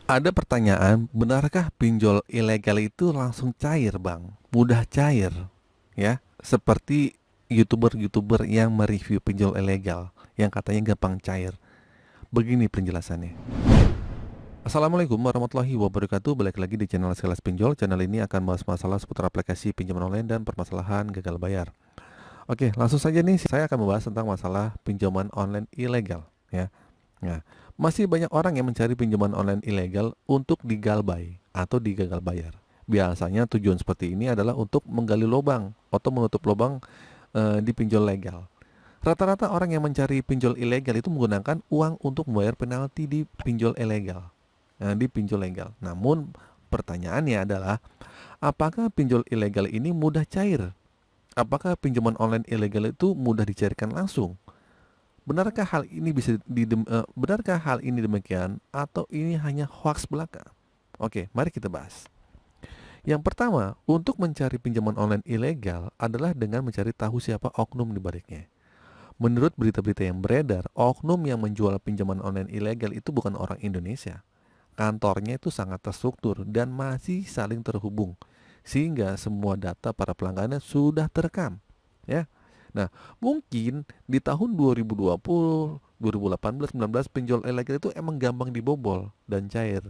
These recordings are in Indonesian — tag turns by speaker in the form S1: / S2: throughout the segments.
S1: Ada pertanyaan, benarkah pinjol ilegal itu langsung cair, Bang? Mudah cair, ya? Seperti YouTuber-YouTuber yang mereview pinjol ilegal yang katanya gampang cair. Begini penjelasannya. Assalamualaikum warahmatullahi wabarakatuh. Balik lagi di channel Sekelas Pinjol. Channel ini akan bahas masalah seputar aplikasi pinjaman online dan permasalahan gagal bayar. Oke, langsung saja nih saya akan membahas tentang masalah pinjaman online ilegal, ya. Nah, masih banyak orang yang mencari pinjaman online ilegal untuk digalbay atau digagal bayar. Biasanya tujuan seperti ini adalah untuk menggali lubang atau menutup lubang di pinjol legal. Rata-rata orang yang mencari pinjol ilegal itu menggunakan uang untuk membayar penalti di pinjol ilegal. Di pinjol legal. Namun pertanyaannya adalah, apakah pinjol ilegal ini mudah cair? Apakah pinjaman online ilegal itu mudah dicairkan langsung? Benarkah hal ini demikian atau ini hanya hoax belaka? Oke, mari kita bahas. Yang pertama, untuk mencari pinjaman online ilegal adalah dengan mencari tahu siapa oknum di baliknya. Menurut berita-berita yang beredar, oknum yang menjual pinjaman online ilegal itu bukan orang Indonesia. Kantornya itu sangat terstruktur dan masih saling terhubung, sehingga semua data para pelanggannya sudah terekam. Ya, nah, mungkin di tahun 2020, 2018, 19 pinjol ilegal itu emang gampang dibobol dan cair.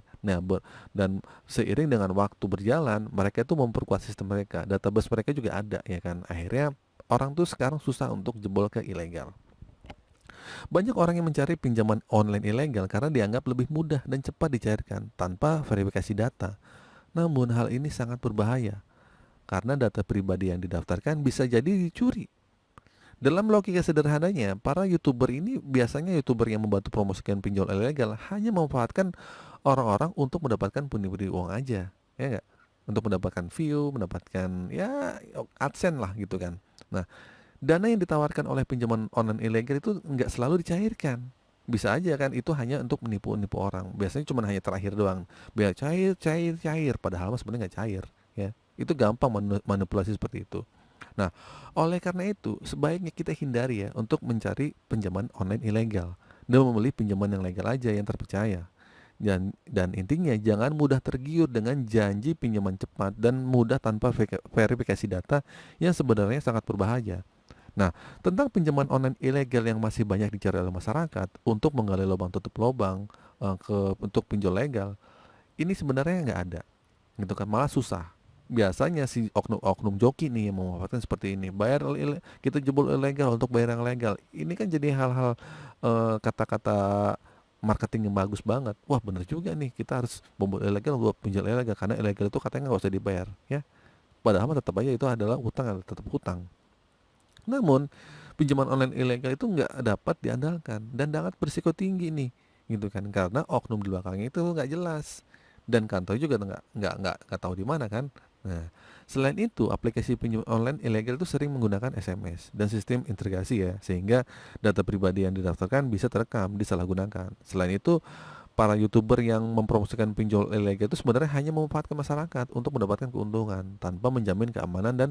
S1: Dan seiring dengan waktu berjalan, mereka itu memperkuat sistem mereka. Database mereka juga ada, ya kan. Akhirnya orang tuh sekarang susah untuk jebol ke ilegal. Banyak orang yang mencari pinjaman online ilegal karena dianggap lebih mudah dan cepat dicairkan tanpa verifikasi data. Namun hal ini sangat berbahaya karena data pribadi yang didaftarkan bisa jadi dicuri. Dalam logika sederhananya, para YouTuber ini biasanya YouTuber yang membantu promosikan pinjol ilegal hanya memanfaatkan orang-orang untuk mendapatkan pundi-pundi uang aja, ya nggak? Untuk mendapatkan view, mendapatkan ya AdSense lah gitu kan. Nah, dana yang ditawarkan oleh pinjaman online ilegal itu nggak selalu dicairkan. Bisa aja kan itu hanya untuk menipu-nipu orang. Biasanya cuma hanya terakhir doang. Biar cair, cair, cair. Padahal mah sebenarnya nggak cair. Ya, itu gampang manipulasi seperti itu. Nah, oleh karena itu sebaiknya kita hindari ya untuk mencari pinjaman online ilegal dan membeli pinjaman yang legal aja yang terpercaya. Dan intinya jangan mudah tergiur dengan janji pinjaman cepat dan mudah tanpa verifikasi data yang sebenarnya sangat berbahaya. Nah, tentang pinjaman online ilegal yang masih banyak dicari oleh masyarakat untuk menggali lubang tutup lubang untuk pinjol legal, ini sebenarnya nggak ada, gitu kan? Malah susah. Biasanya si oknum-oknum joki nih yang memanfaatkan seperti ini. Kita jebol ilegal untuk bayar yang legal. Ini kan jadi hal-hal kata-kata marketing yang bagus banget. Wah, bener juga nih. Kita harus membeli ilegal buat pinjol ilegal karena ilegal itu katanya nggak usah dibayar, ya. Padahal mah tetap aja itu adalah utang, tetap hutang. Namun, pinjaman online ilegal itu nggak dapat diandalkan dan sangat berisiko tinggi nih, gitu kan? Karena oknum di belakangnya itu nggak jelas dan kantor juga nggak tahu di mana kan. Nah, selain itu, aplikasi pinjaman online ilegal itu sering menggunakan SMS dan sistem integrasi ya, sehingga data pribadi yang didaftarkan bisa terekam, disalahgunakan. Selain itu, para YouTuber yang mempromosikan pinjol ilegal itu sebenarnya hanya memanfaatkan masyarakat untuk mendapatkan keuntungan tanpa menjamin keamanan dan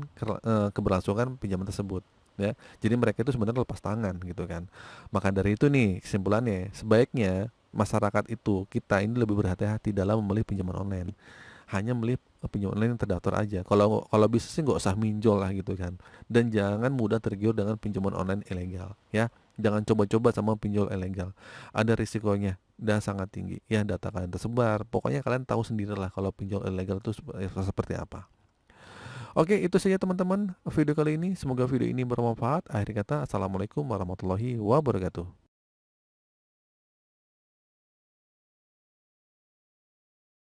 S1: keberlangsungan pinjaman tersebut. Ya, jadi mereka itu sebenarnya lepas tangan gitu kan. Maka dari itu nih kesimpulannya, sebaiknya masyarakat itu kita ini lebih berhati-hati dalam membeli pinjaman online. Hanya beli pinjaman online yang terdaftar aja. Kalau kalau bisa sih nggak usah minjol lah gitu kan. Dan jangan mudah tergiur dengan pinjaman online ilegal ya. Jangan coba-coba sama pinjol ilegal. Ada risikonya dan sangat tinggi. Ya, data kalian tersebar. Pokoknya kalian tahu sendirilah kalau pinjol ilegal itu seperti apa. Oke, itu saja teman-teman video kali ini. Semoga video ini bermanfaat. Akhir kata, assalamualaikum warahmatullahi wabarakatuh.